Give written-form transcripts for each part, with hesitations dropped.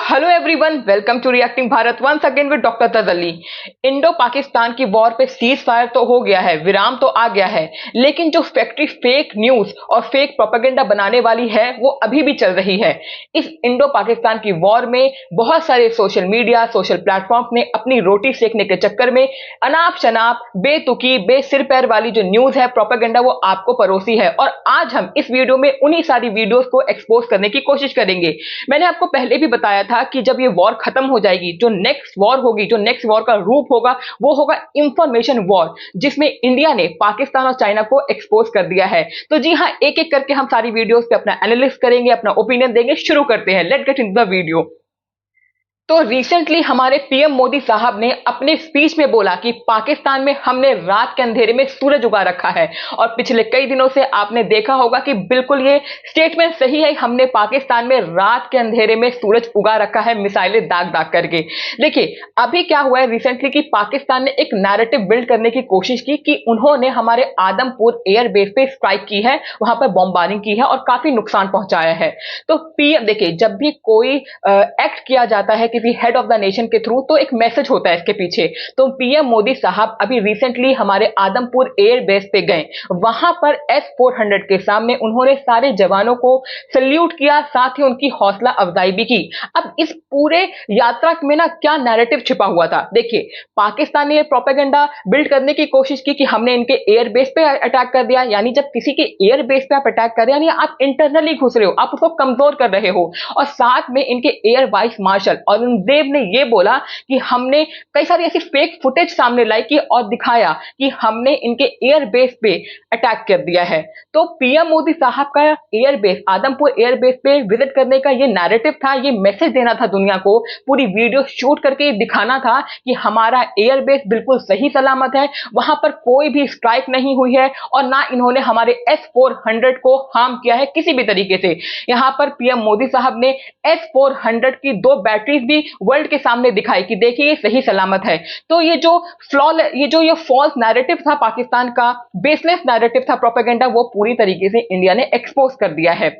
Hello everyone, welcome to reacting Bharat once again with doctor Tajalli. Indo Pakistan की war पे cease fire तो हो गया है, विराम तो आ गया है, लेकिन जो फैक्ट्री फेक न्यूज और फेक प्रोपेगेंडा बनाने वाली है वो अभी भी चल रही है। इस इंडो पाकिस्तान की वॉर में बहुत सारे सोशल मीडिया, सोशल प्लेटफॉर्म ने अपनी रोटी सेकने के चक्कर में अनाप शनाप, बेतुकी, बेसिर पैर वाली जो न्यूज है, प्रोपेगेंडा, वो आपको परोसी है। और आज हम इस वीडियो में उन्हीं सारी वीडियोस को एक्सपोज करने की कोशिश करेंगे। मैंने आपको पहले भी बताया था कि जब ये वॉर खत्म हो जाएगी, जो नेक्स्ट वॉर होगी, जो नेक्स्ट वॉर का रूप होगा, वो होगा इंफॉर्मेशन वॉर, जिसमें इंडिया ने पाकिस्तान और चाइना को एक्सपोज कर दिया है। तो जी हां, एक एक करके हम सारी वीडियोस पे अपना एनालिसिस करेंगे, अपना ओपिनियन देंगे। शुरू करते हैं, let's get into the video. तो रिसेंटली हमारे पीएम मोदी साहब ने अपने स्पीच में बोला कि पाकिस्तान में हमने रात के अंधेरे में सूरज उगा रखा है। और पिछले कई दिनों से आपने देखा होगा कि बिल्कुल ये स्टेटमेंट सही है, हमने पाकिस्तान में रात के अंधेरे में सूरज उगा रखा है, मिसाइलें दाग दाग करके। देखिए अभी क्या हुआ है रिसेंटली कि पाकिस्तान ने एक नैरेटिव बिल्ड करने की कोशिश की कि उन्होंने हमारे आदमपुर एयरबेस पे स्ट्राइक की है, वहां पर बॉम्बारिंग की है और काफी नुकसान पहुंचाया है। तो पीएम, देखिए जब भी कोई एक्ट किया जाता है किसी हेड ऑफ द नेशन के थ्रू, तो एक मैसेज होता है इसके पीछे। तो पीएम मोदी साहब अभी रिसेंटली हमारे आदमपुर एयरबेस पे गए, वहां पर S-400 के सामने उन्होंने सारे जवानों को सल्यूट किया, साथ ही उनकी हौसला अफजाई भी की। अब इस पूरे यात्रा में ना क्या नैरेटिव छिपा हुआ था, देखिए पाकिस्तान ने ये प्रोपेगेंडा बिल्ड करने की कोशिश की कि हमने इनके एयरबेस पे अटैक कर दिया। यानी जब किसी के एयरबेस पे आप अटैक कर रहे हैं, यानी आप इंटरनली घुस रहे हो, आप उसको कमजोर कर रहे हो। और साथ में इनके एयर वाइस मार्शल औरंगजेब ने यह बोला कि हमने कई सारी ऐसी फेक फुटेज सामने लाई की और दिखाया कि हमने इनके एयरबेस पे अटैक कर दिया है। तो पीएम मोदी साहब का एयरबेस, आदमपुर एयरबेस पे विजिट करने का ये नैरेटिव था, ये मैसेज देना था दुनिया को, पूरी वीडियो शूट करके दिखाना था कि हमारा एयरबेस बिल्कुल सही सलामत है, वहां पर कोई भी स्ट्राइक नहीं हुई है और ना इन्होंने हमारे S-400 को हार्म किया है किसी भी तरीके से। यहां पर पीएम मोदी साहब ने S-400 की 2 बैटरीज भी वर्ल्ड के सामने दिखाई कि देखिए ये सही सलामत है। तो ये फॉल्स नैरेटिव था पाकिस्तान का, बेसलेस नैरेटिव था, प्रोपेगेंडा, वो पूरी तरीके से इंडिया ने एक्सपोज कर दिया है।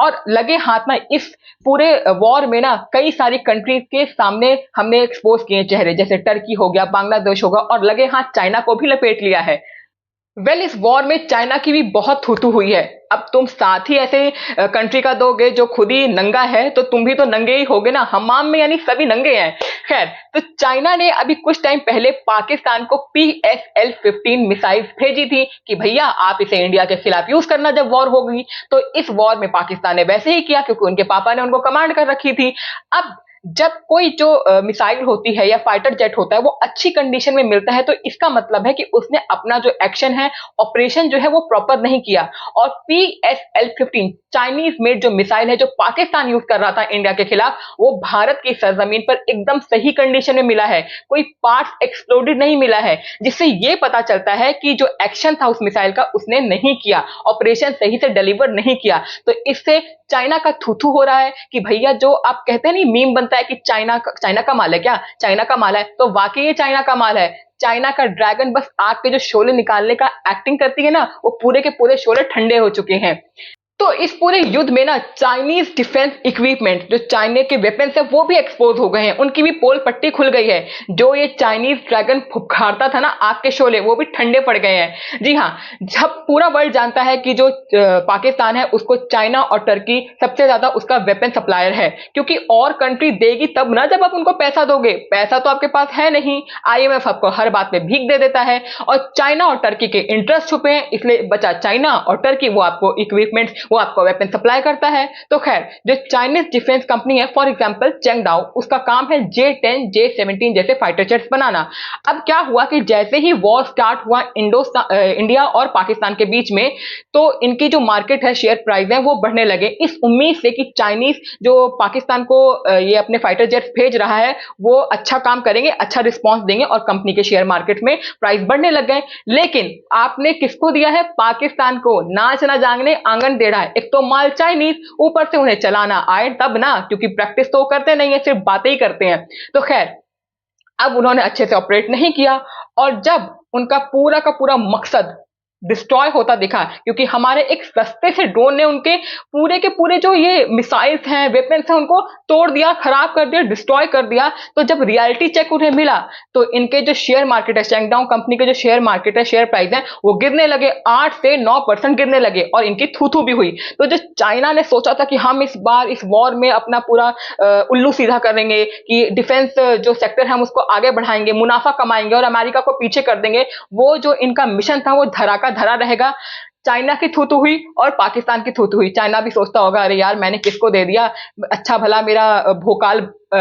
और लगे हाथ में इस पूरे वॉर में ना कई सारी कंट्रीज के सामने हमने एक्सपोज किए चेहरे, जैसे टर्की हो गया, बांग्लादेश होगा, और लगे हाथ चाइना को भी लपेट लिया है। इस वॉर में चाइना की भी बहुत थूथू हुई है। अब तुम साथ ही ऐसे कंट्री का दोगे जो खुद ही नंगा है, तो तुम भी तो नंगे ही होगे ना, हमाम में, यानी सभी नंगे हैं। खैर, तो चाइना ने अभी कुछ टाइम पहले पाकिस्तान को PSL-15 मिसाइल भेजी थी कि भैया आप इसे इंडिया के खिलाफ यूज करना जब वॉर होगी। तो इस वॉर में पाकिस्तान ने वैसे ही किया, क्योंकि उनके पापा ने उनको कमांड कर रखी थी। अब जब कोई जो मिसाइल होती है या फाइटर जेट होता है वो अच्छी कंडीशन में मिलता है, तो इसका मतलब है कि उसने अपना जो एक्शन है, ऑपरेशन जो है, वो प्रॉपर नहीं किया। और PSL-15 चाइनीज मेड जो मिसाइल है, जो पाकिस्तान यूज कर रहा था इंडिया के खिलाफ, वो भारत की सरजमीन पर एकदम सही कंडीशन में मिला है, कोई पार्ट्स एक्सप्लोडेड नहीं मिला है, जिससे यह पता चलता है कि जो एक्शन था उस मिसाइल का उसने नहीं किया, ऑपरेशन सही से डिलीवर नहीं किया। तो इससे चाइना का थूथू हो रहा है कि भैया, जो आप कहते हैं नहीं, मीम बनता है कि चाइना का माल है, क्या चाइना का माल है, तो वाकई ये चाइना का माल है। चाइना का ड्रैगन बस आग के जो शोले निकालने का एक्टिंग करती है ना, वो पूरे के पूरे शोले ठंडे हो चुके हैं। तो इस पूरे युद्ध में ना चाइनीज डिफेंस इक्विपमेंट, जो चाइना के वेपन्स है, वो भी एक्सपोज हो गए हैं, उनकी भी पोल पट्टी खुल गई है। जो ये चाइनीज ड्रैगन फुफकारता था ना आग के शोले, वो भी ठंडे पड़ गए हैं। जी हाँ, जब पूरा वर्ल्ड जानता है कि जो पाकिस्तान है उसको चाइना और टर्की सबसे ज्यादा उसका वेपन सप्लायर है, क्योंकि और कंट्री देगी तब ना जब आप उनको पैसा दोगे, पैसा तो आपके पास है नहीं, IMF आपको हर बात में भीख दे देता है, और चाइना और टर्की के इंटरेस्ट छुपे हैं, इसलिए बचा चाइना और टर्की, वो आपको इक्विपमेंट, वो आपको वेपन सप्लाई करता है। तो खैर, जो चाइनीज डिफेंस कंपनी है, फॉर एग्जांपल चेंगडाओ, उसका काम है J-10, J-17 जैसे फाइटर जेट्स बनाना। अब क्या हुआ कि जैसे ही वॉर स्टार्ट हुआ इंडिया और पाकिस्तान के बीच में, तो इनकी जो मार्केट है, शेयर प्राइस है, वो बढ़ने लगे, इस उम्मीद से कि चाइनीज जो पाकिस्तान को ये अपने फाइटर जेट्स भेज रहा है वो अच्छा काम करेंगे, अच्छा रिस्पॉन्स देंगे, और कंपनी के शेयर मार्केट में प्राइस बढ़ने लग गए। लेकिन आपने किसको दिया है? पाकिस्तान को। नाच ना जागने आंगन टेढ़ा है। एक तो माल चाइनीज, ऊपर से उन्हें चलाना आए तब ना, क्योंकि प्रैक्टिस तो करते नहीं है, सिर्फ बातें ही करते हैं। तो खैर, अब उन्होंने अच्छे से ऑपरेट नहीं किया, और जब उनका पूरा का पूरा मकसद डिस्ट्रॉय होता दिखा, क्योंकि हमारे एक सस्ते से ड्रोन ने उनके पूरे के पूरे जो ये मिसाइल्स हैं, वेपन्स हैं, उनको तोड़ दिया, खराब कर दिया, डिस्ट्रॉय कर दिया। तो जब रियलिटी चेक उन्हें मिला तो इनके जो शेयर मार्केट है, चैंगडाओ कंपनी के जो शेयर मार्केट है, शेयर प्राइस है, वो गिरने लगे, 8 से 9% गिरने लगे और इनकी थू भी हुई। तो जो चाइना ने सोचा था कि हम इस बार इस वॉर में अपना पूरा उल्लू सीधा करेंगे, कि डिफेंस जो सेक्टर है हम उसको आगे बढ़ाएंगे, मुनाफा कमाएंगे और अमेरिका को पीछे कर देंगे, वो जो इनका मिशन था वो धरा का धरा रहेगा। चाइना की थूथू हुई और पाकिस्तान की थूथू हुई। चाइना भी सोचता होगा, अरे यार मैंने किसको दे दिया, अच्छा भला मेरा भोकाल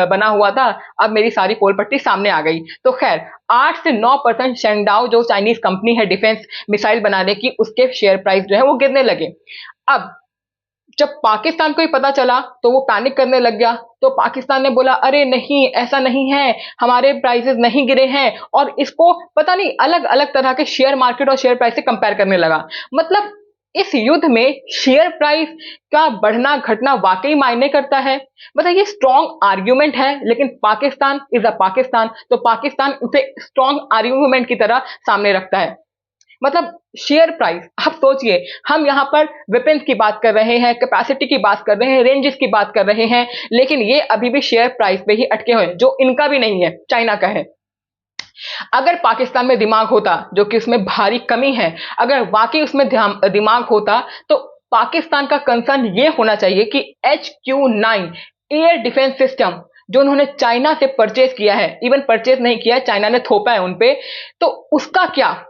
बना हुआ था, अब मेरी सारी पोल पट्टी सामने आ गई। तो खैर 8 से 9% शेंगडाओ जो चाइनीज कंपनी है डिफेंस मिसाइल बनाने की, उसके शेयर प्राइस जो है वो गिरने लगे। अब जब पाकिस्तान को ही पता चला तो वो पैनिक करने लग गया। तो पाकिस्तान ने बोला, अरे नहीं ऐसा नहीं है, हमारे प्राइसेस नहीं गिरे हैं, और इसको पता नहीं अलग अलग तरह के शेयर मार्केट और शेयर प्राइस से कंपेयर करने लगा। मतलब इस युद्ध में शेयर प्राइस का बढ़ना घटना वाकई मायने करता है। मतलब ये स्ट्रॉन्ग आर्ग्यूमेंट है, लेकिन पाकिस्तान इज अ पाकिस्तान, तो पाकिस्तान उसे स्ट्रॉन्ग आर्ग्यूमेंट की तरह सामने रखता है। मतलब शेयर प्राइस, आप सोचिए, हम यहां पर वेपन्स की बात कर रहे हैं, कैपेसिटी की बात कर रहे हैं, रेंजेस की बात कर रहे हैं, लेकिन ये अभी भी शेयर प्राइस पे ही अटके हुए हैं, जो इनका भी नहीं है, चाइना का है। अगर पाकिस्तान में दिमाग होता, जो कि उसमें भारी कमी है, अगर वाकई उसमें दिमाग होता, तो पाकिस्तान का कंसर्न ये होना चाहिए कि HQ-9 एयर डिफेंस सिस्टम जो उन्होंने चाइना से परचेज किया है, इवन परचेज नहीं किया, चाइना ने थोपा है उनपे, तो उसका क्या?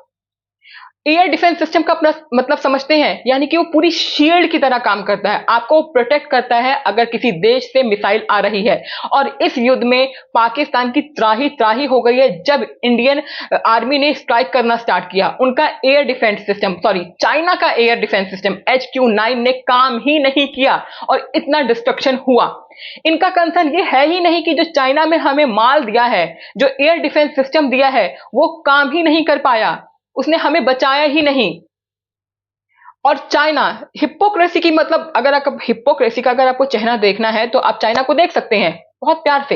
एयर डिफेंस सिस्टम का अपना मतलब समझते हैं, यानी कि वो पूरी शील्ड की तरह काम करता है, आपको प्रोटेक्ट करता है अगर किसी देश से मिसाइल आ रही है। और इस युद्ध में पाकिस्तान की त्राही त्राही हो गई है जब इंडियन आर्मी ने स्ट्राइक करना स्टार्ट किया। उनका air defence system, sorry China का एयर डिफेंस सिस्टम HQ-9 ने काम ही नहीं किया और इतना डिस्ट्रक्शन हुआ। इनका कंसर्न ये है ही नहीं कि जो चाइना में हमें माल दिया है, जो एयर डिफेंस सिस्टम दिया है, वो काम ही नहीं कर पाया, उसने हमें बचाया ही नहीं। और चाइना हिपोक्रेसी की, मतलब अगर आप हिपोक्रेसी का अगर आपको चेहरा देखना है तो आप चाइना को देख सकते हैं बहुत प्यार से,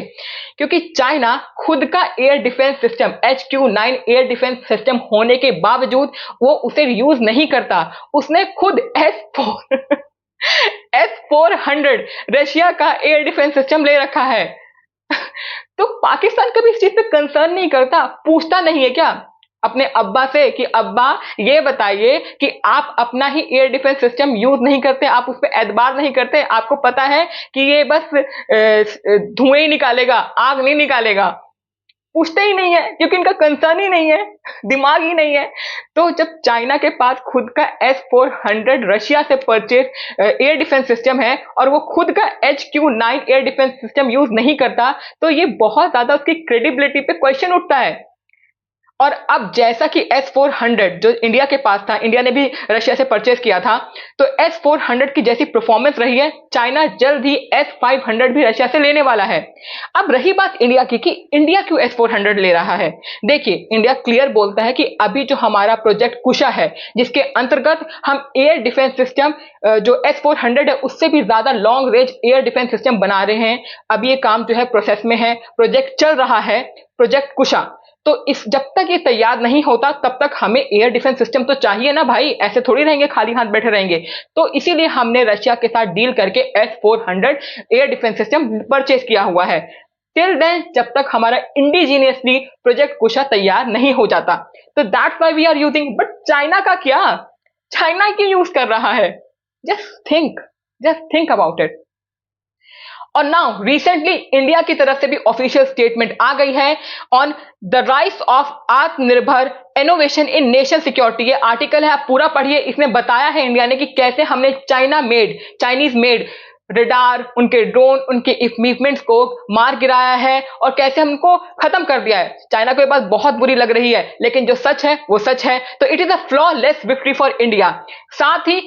क्योंकि चाइना खुद का air defence system HQ-9 air defence system होने के बावजूद वो उसे यूज नहीं करता। उसने खुद S-400 रशिया का एयर डिफेंस सिस्टम ले रखा है। तो पाकिस्तान कभी इस चीज पे कंसर्न नहीं करता, पूछता नहीं है क्या अपने अब्बा से कि अब्बा ये बताइए कि आप अपना ही एयर डिफेंस सिस्टम यूज नहीं करते, आप उस पर एतबार नहीं करते, आपको पता है कि ये बस धुएं ही निकालेगा, आग नहीं निकालेगा। पूछते ही नहीं है, क्योंकि इनका कंसर्न ही नहीं है, दिमाग ही नहीं है। तो जब चाइना के पास खुद का S-400 रशिया से परचेज एयर डिफेंस सिस्टम है और वो खुद का HQ-9 air defence system use नहीं करता, तो ये बहुत ज्यादा उसकी क्रेडिबिलिटी पे क्वेश्चन उठता है। और अब जैसा कि S-400 जो इंडिया के पास था, इंडिया ने भी रशिया से परचेज किया था, तो S-400 की जैसी परफॉर्मेंस रही है, चाइना जल्द ही S-500 भी रशिया से लेने वाला है। अब रही बात इंडिया की कि इंडिया क्यों S-400 ले रहा है। देखिए, इंडिया क्लियर बोलता है कि अभी जो हमारा प्रोजेक्ट कुशा है, जिसके अंतर्गत हम एयर डिफेंस सिस्टम जो S-400 है उससे भी ज्यादा long range air defence system बना रहे हैं। अभी ये काम जो है प्रोसेस में है, प्रोजेक्ट चल रहा है, प्रोजेक्ट कुशा। तो इस जब तक ये तैयार नहीं होता तब तक हमें एयर डिफेंस सिस्टम तो चाहिए ना भाई, ऐसे थोड़ी रहेंगे, खाली हाथ बैठे रहेंगे। तो इसीलिए हमने रशिया के साथ डील करके S-400 air defence system purchase किया हुआ है। टिल देन, जब तक हमारा इंडिजीनियसली प्रोजेक्ट कुशा तैयार नहीं हो जाता, तो that's why we are using. But China का क्या, चाइना क्यों यूज कर रहा है? Just think about it. और नाउ रिसेंटली इंडिया की तरफ से भी ऑफिशियल स्टेटमेंट आ गई है on the rise of Atmanirbhar innovation in national security. ये आर्टिकल है, आप पूरा पढ़िए। इसमें बताया है इंडिया ने कि कैसे हमने चाइनीज मेड रडार, उनके ड्रोन, उनके इक्विपमेंट्स को मार गिराया है और कैसे हमको खत्म कर दिया है। चाइना को ये बात बहुत बुरी लग रही है, लेकिन जो सच है वो सच है। तो it is a flawless victory for India. साथ ही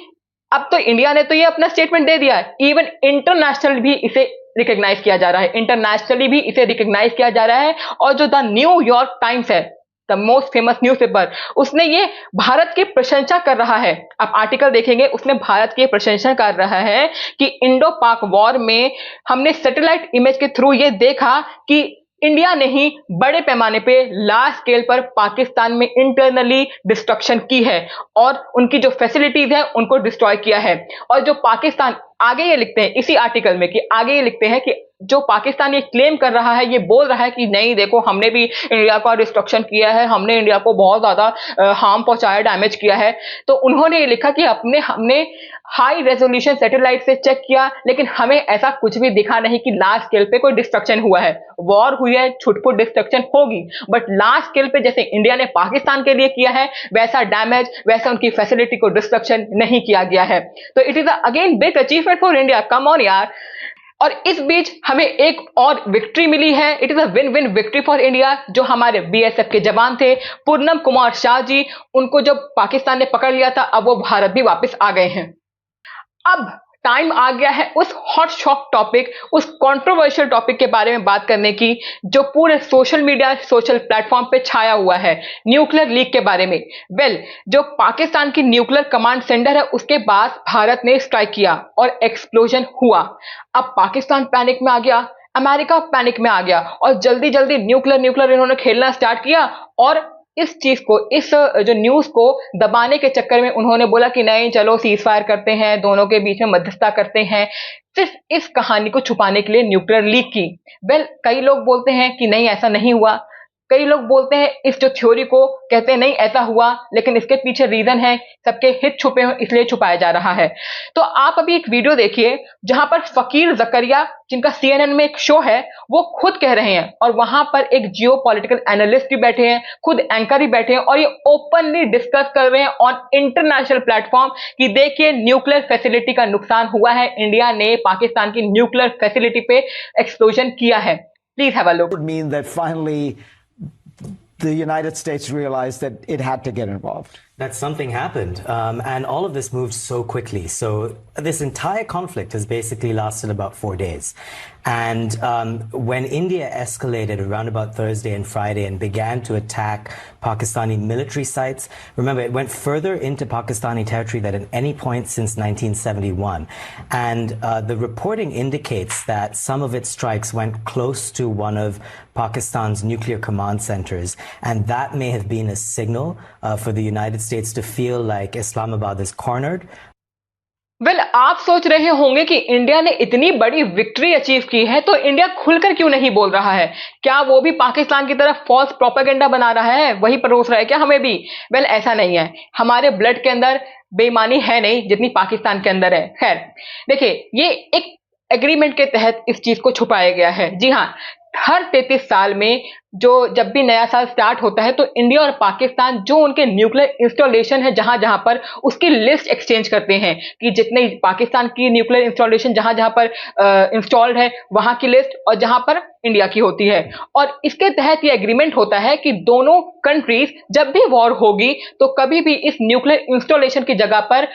अब तो इंडिया ने तो ये अपना स्टेटमेंट दे दिया है, इवन इंटरनेशनल भी इसे रिकॉग्नाइज किया जा रहा है, इंटरनेशनली भी इसे रिकॉग्नाइज किया जा रहा है। और जो द न्यूयॉर्क टाइम्स है, द मोस्ट फेमस न्यूज़पेपर, उसने ये भारत की प्रशंसा कर रहा है। आप आर्टिकल देखेंगे, उसने भारत की प्रशंसा कर रहा है कि इंडो पाक वॉर में हमने सैटेलाइट इमेज के थ्रू ये देखा कि इंडिया ने ही बड़े पैमाने पे लार्ज स्केल पर पाकिस्तान में इंटरनली डिस्ट्रक्शन की है और उनकी जो फैसिलिटीज है उनको डिस्ट्रॉय किया है। और जो पाकिस्तान आगे ये लिखते हैं इसी आर्टिकल में कि आगे ये लिखते हैं कि जो पाकिस्तान ये क्लेम कर रहा है, ये बोल रहा है कि नहीं देखो हमने भी इंडिया का डिस्ट्रक्शन किया है, हमने इंडिया को बहुत ज्यादा हार्म पहुंचाया, डैमेज किया है। तो उन्होंने ये लिखा कि हमने हाई रेजोल्यूशन सैटेलाइट से चेक किया, लेकिन हमें ऐसा कुछ भी दिखा नहीं कि लार्ज स्केल पे कोई डिस्ट्रक्शन हुआ है। वॉर हुई है, छुटपुट डिस्ट्रक्शन होगी, बट लार्ज स्केल पे जैसे इंडिया ने पाकिस्तान के लिए किया है वैसा डैमेज, वैसा उनकी फैसिलिटी को डिस्ट्रक्शन नहीं किया गया है। तो it is again big achievement for India, come on यार। और इस बीच हमें एक और विक्ट्री मिली है, it is a win win victory for India. जो हमारे बीएसएफ के जवान थे पूनम कुमार शाह जी, उनको जब पाकिस्तान ने पकड़ लिया था, अब वो भारत भी वापस आ गए हैं। अब टाइम आ गया है उस हॉट शॉक टॉपिक, उस कंट्रोवर्शियल टॉपिक के बारे में बात करने की जो पूरे सोशल मीडिया, सोशल प्लेटफॉर्म पे छाया हुआ है, न्यूक्लियर लीक के बारे में। जो पाकिस्तान की न्यूक्लियर कमांड सेंटर है उसके पास भारत ने स्ट्राइक किया और एक्सप्लोजन हुआ। अब पाकिस्तान पैनिक में आ गया, अमेरिका पैनिक में आ गया और जल्दी जल्दी न्यूक्लियर इन्होंने खेलना स्टार्ट किया। और इस चीज को, इस जो न्यूज को दबाने के चक्कर में उन्होंने बोला कि नहीं चलो सीज फायर करते हैं, दोनों के बीच में मध्यस्थता करते हैं, सिर्फ इस कहानी को छुपाने के लिए न्यूक्लियर लीक की। कई लोग बोलते हैं कि नहीं ऐसा नहीं हुआ, कई लोग बोलते हैं इस जो थ्योरी को, कहते हैं नहीं ऐसा हुआ, लेकिन इसके पीछे रीजन है, सबके हित छुपे हैं इसलिए छुपाया जा रहा है। तो आप अभी एक वीडियो देखिए जहां पर फकीर जकरिया, जिनका सीएनएन में एक शो है, वो खुद कह रहे हैं, और वहां पर एक जियो पॉलिटिकल एनालिस्ट भी बैठे हैं, खुद एंकर भी बैठे हैं, और ये ओपनली डिस्कस कर रहे हैं ऑन इंटरनेशनल प्लेटफॉर्म कि देखिए न्यूक्लियर फैसिलिटी का नुकसान हुआ है, इंडिया ने पाकिस्तान की न्यूक्लियर फैसिलिटी पे एक्सप्लोजन किया है। Please have a look. Would mean that finally the United States realized that it had to get involved. That something happened, and all of this moved so quickly. So this entire conflict has basically lasted about 4 days. And when India escalated around about Thursday and Friday and began to attack Pakistani military sites, remember it went further into Pakistani territory than at any point since 1971. And the reporting indicates that some of its strikes went close to one of Pakistan's nuclear command centers. And that may have been a signal for the United States to feel like Islamabad is cornered. आप सोच रहे होंगे कि India ने इतनी बड़ी victory achieve की है तो इंडिया खुलकर क्यों नहीं बोल रहा है? क्या वो भी पाकिस्तान की तरफ फॉल्स प्रोपेगेंडा बना रहा है, वही परोस रहा है क्या हमें भी? ऐसा नहीं है, हमारे ब्लड के अंदर बेईमानी है नहीं जितनी पाकिस्तान के अंदर है। खैर देखिए, ये एक एग्रीमेंट के तहत इस चीज को छुपाया गया है। जी हाँ, हर 33 साल में जब भी नया साल स्टार्ट होता है तो इंडिया और पाकिस्तान जो उनके न्यूक्लियर इंस्टॉलेशन है जहां जहां पर, उसकी लिस्ट एक्सचेंज करते हैं कि जितने पाकिस्तान की न्यूक्लियर इंस्टॉलेशन जहां जहां पर इंस्टॉल्ड है वहां की लिस्ट, और जहां पर इंडिया की होती है। और इसके तहत ये एग्रीमेंट होता है कि दोनों कंट्रीज जब भी वॉर होगी तो कभी भी इस न्यूक्लियर इंस्टॉलेशन की जगह पर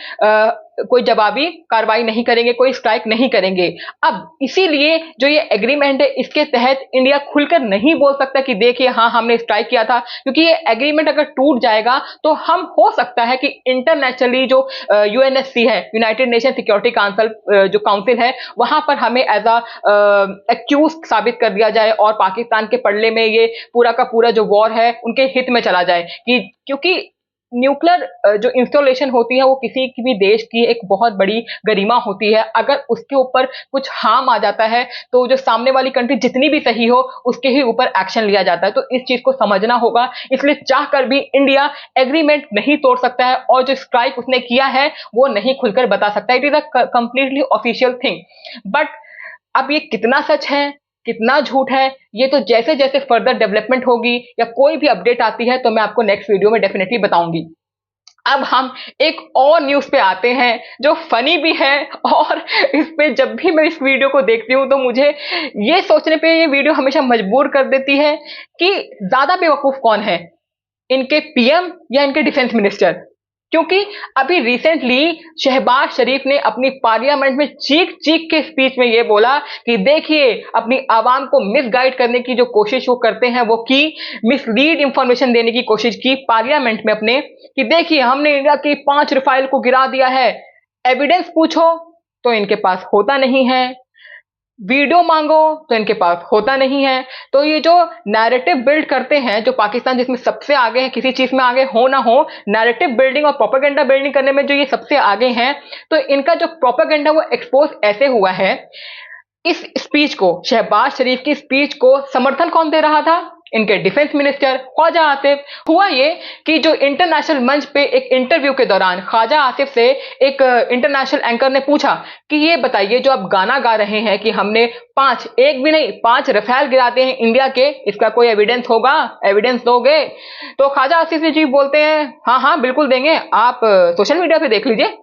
कोई जवाबी कार्रवाई नहीं करेंगे, कोई स्ट्राइक नहीं करेंगे। अब इसीलिए जो ये एग्रीमेंट है इसके तहत इंडिया खुलकर नहीं बोल सकता कि देखिए हाँ हमने स्ट्राइक किया था, क्योंकि ये एग्रीमेंट अगर टूट जाएगा तो हम हो सकता है कि इंटरनेशनली जो यूएनएससी है, यूनाइटेड नेशन सिक्योरिटी काउंसिल, जो काउंसिल है, वहां पर हमें एज एक्यूज साबित कर दिया जाए और पाकिस्तान के पल्ले में ये पूरा का पूरा जो वॉर है उनके हित में चला जाए। क्योंकि न्यूक्लियर जो इंस्टॉलेशन होती है वो किसी भी देश की एक बहुत बड़ी गरिमा होती है। अगर उसके ऊपर कुछ हार्म आ जाता है तो जो सामने वाली कंट्री जितनी भी सही हो उसके ही ऊपर एक्शन लिया जाता है। तो इस चीज को समझना होगा, इसलिए चाहकर भी इंडिया एग्रीमेंट नहीं तोड़ सकता है और जो स्ट्राइक उसने किया है वो नहीं खुलकर बता सकता। It is a completely official thing. But अब ये कितना सच है, कितना झूठ है, ये तो जैसे जैसे फर्दर डेवलपमेंट होगी या कोई भी अपडेट आती है तो मैं आपको नेक्स्ट वीडियो में डेफिनेटली बताऊंगी। अब हम एक और न्यूज पे आते हैं जो फनी भी है, और इस पे जब भी मैं इस वीडियो को देखती हूँ तो मुझे ये सोचने पे ये वीडियो हमेशा मजबूर कर देती है कि ज्यादा बेवकूफ कौन है, इनके पीएम या इनके डिफेंस मिनिस्टर। क्योंकि अभी रिसेंटली शहबाज शरीफ ने अपनी पार्लियामेंट में चीख चीख के स्पीच में ये बोला कि देखिए अपनी आवाम को मिसगाइड करने की जो कोशिश वो करते हैं वो की, मिसलीड इंफॉर्मेशन देने की कोशिश की पार्लियामेंट में अपने, कि देखिए हमने इंडिया की 5 रफाइल को गिरा दिया है, एविडेंस पूछो तो इनके पास होता नहीं है। वीडियो मांगो तो इनके पास होता नहीं है। तो ये जो नैरेटिव बिल्ड करते हैं, जो पाकिस्तान जिसमें सबसे आगे है, किसी चीज में आगे हो ना हो, नैरेटिव बिल्डिंग और प्रोपेगेंडा बिल्डिंग करने में जो ये सबसे आगे हैं, तो इनका जो प्रोपेगेंडा वो एक्सपोज ऐसे हुआ है। इस स्पीच को, शहबाज शरीफ की स्पीच को समर्थन कौन दे रहा था? इनके डिफेंस मिनिस्टर ख्वाजा आसिफ। हुआ ये कि जो इंटरनेशनल मंच पे एक इंटरव्यू के दौरान ख्वाजा आसिफ से एक इंटरनेशनल एंकर ने पूछा कि ये बताइए, जो आप गाना गा रहे हैं कि हमने एक भी नहीं 5 रफेल गिराते हैं इंडिया के, इसका कोई एविडेंस होगा? एविडेंस दोगे? तो ख्वाजा आसिफ जी बोलते हैं हाँ हाँ बिल्कुल देंगे, आप सोशल मीडिया पे देख लीजिए।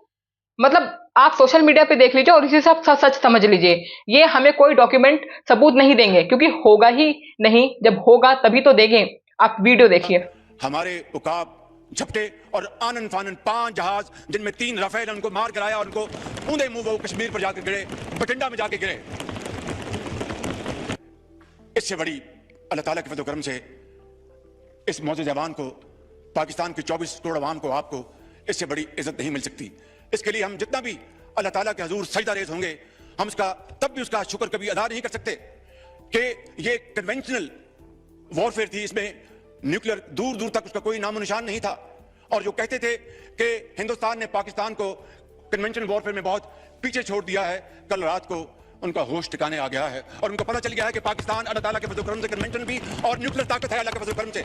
मतलब आप सोशल मीडिया पे देख लीजिए और इसी से आप सच समझ लीजिए। ये हमें कोई डॉक्यूमेंट सबूत नहीं देंगे, क्योंकि होगा ही नहीं। जब होगा तभी तो देंगे। आप वीडियो देखिए। हमारे उकाब झपटे और आनन फानन 5 जहाज, जिनमें 3 रफेल, उनको मार गिराया, उनको ऊंधे मुंह वो कश्मीर पर जाकर गिरे, बठिंडा में जाके गिरे। इससे बड़ी अल्लाह ताला के फज़ल करम से इस मौजूद जवान को, पाकिस्तान के 24 करोड़ अवाम को, आपको इससे बड़ी इज्जत नहीं मिल सकती। इसके लिए हम जितना भी अल्लाह ताला के हजूर सजदा रेज़ होंगे, हम उसका तब भी उसका शुक्र कभी अदा नहीं कर सकते कि ये कन्वेंशनल वॉरफेयर थी, इसमें न्यूक्लियर दूर दूर तक उसका कोई नामो निशान नहीं था। और जो कहते थे कि हिंदुस्तान ने पाकिस्तान को कन्वेंशनल वॉरफेयर में बहुत पीछे छोड़ दिया है, कल रात को उनका होश ठिकाने आ गया है और उनको पता चल गया है कि पाकिस्तान अल्लाह ताला के फज़ल करम से कन्वेंशनल भी और न्यूक्लियर ताकत है अल्लाह के फज़ल करम से।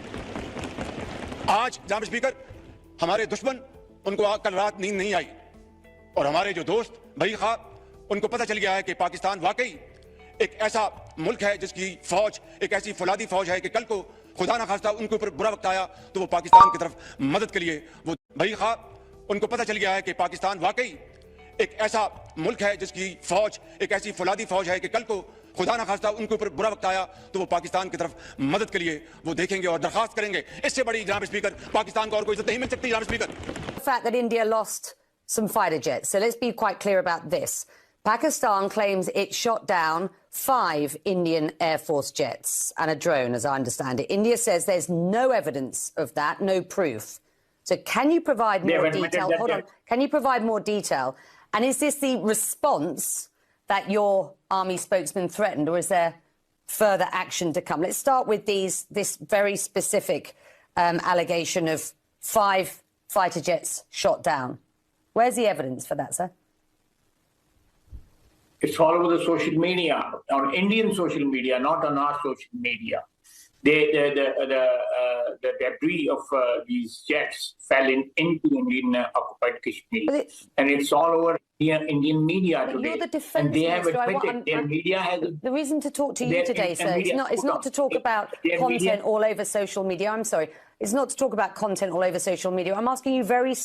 आज जनाब स्पीकर, हमारे दुश्मन, उनको कल रात नींद नहीं आई, और हमारे जो दोस्त भाई खाब, उनको पता चल गया है कि पाकिस्तान वाकई एक ऐसा मुल्क है जिसकी फौज एक ऐसी फौलादी फौज है कि कल को खुदा ना खास्ता उनके ऊपर बुरा वक्त आया तो वो पाकिस्तान की तरफ मदद के लिए वो भाई खाब, उनको पता चल गया है कि पाकिस्तान वाकई एक ऐसा मुल्क है जिसकी फौज एक ऐसी फौलादी फौज है कि कल को खुदा ना खास्ता उनके ऊपर बुरा वक्त आया तो वो पाकिस्तान की तरफ मदद के लिए वो देखेंगे और दरखास्त करेंगे। इससे बड़ी जनाब स्पीकर पाकिस्तान को और कोई इज्जत नहीं मिल सकती जनाब speaker. The fact that India lost some fighter jets. So let's be quite clear about this. Pakistan claims it shot down 5 Indian Air Force jets and a drone, as I understand it. India says there's no evidence of that, no proof. So can you provide more detail? Hold on. Can you provide more detail? And is this the response that your army spokesman threatened, or is there further action to come? Let's start with this very specific allegation of 5 fighter jets shot down. Where's the evidence for that, sir? It's all over the social media, on Indian social media, not on our social media. The debris of these jets fell into Indian occupied Kashmir, and it's all over Indian media today. You're the defense and they have minister. admitted their media has. The reason to talk to you today, sir, is not to talk about content all over social media. I'm sorry. It's not to talk about content all over social media. I'm asking you very.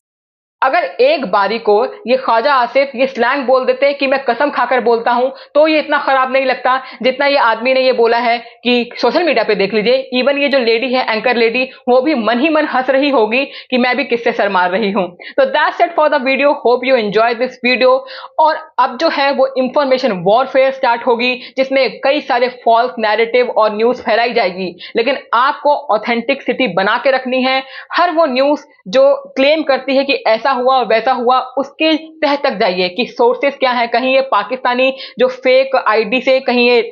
अगर एक बारी को ये ख्वाजा आसिफ ये slang बोल देते कि मैं कसम खाकर बोलता हूं, तो ये इतना खराब नहीं लगता जितना ये आदमी ने ये बोला है कि सोशल मीडिया पे देख लीजिए। इवन ये जो लेडी है, एंकर लेडी, वो भी मन ही मन हंस रही होगी कि मैं भी किससे सर मार रही हूं। तो that's it for the video. Hope you enjoy this video. और अब जो है वो इंफॉर्मेशन वॉरफेयर स्टार्ट होगी, जिसमें कई सारे फॉल्स नैरेटिव और न्यूज फैलाई जाएगी, लेकिन आपको ऑथेंटिसिटी बना के रखनी है। हर वो न्यूज जो क्लेम करती है कि ऐसा हुआ और वैसा हुआ, उसके तह तक जाइए कि सोर्सेस क्या है। कहीं ये पाकिस्तानी जो फेक आईडी से कहीं ये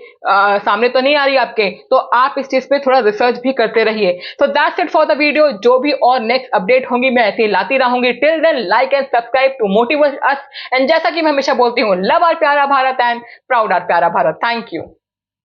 सामने तो नहीं आ रही आपके, तो आप इस चीज पे थोड़ा रिसर्च भी करते रहिए। तो that's it for the video. जो भी और नेक्स्ट अपडेट होंगी मैं ऐसे ही लाती रहूंगी। Till then like and subscribe to motivate us. And जैसा कि मैं हमेशा बोलती हूँ, लव आवर प्यारा भारत एंड प्राउड आवर प्यारा भारत। Thank you.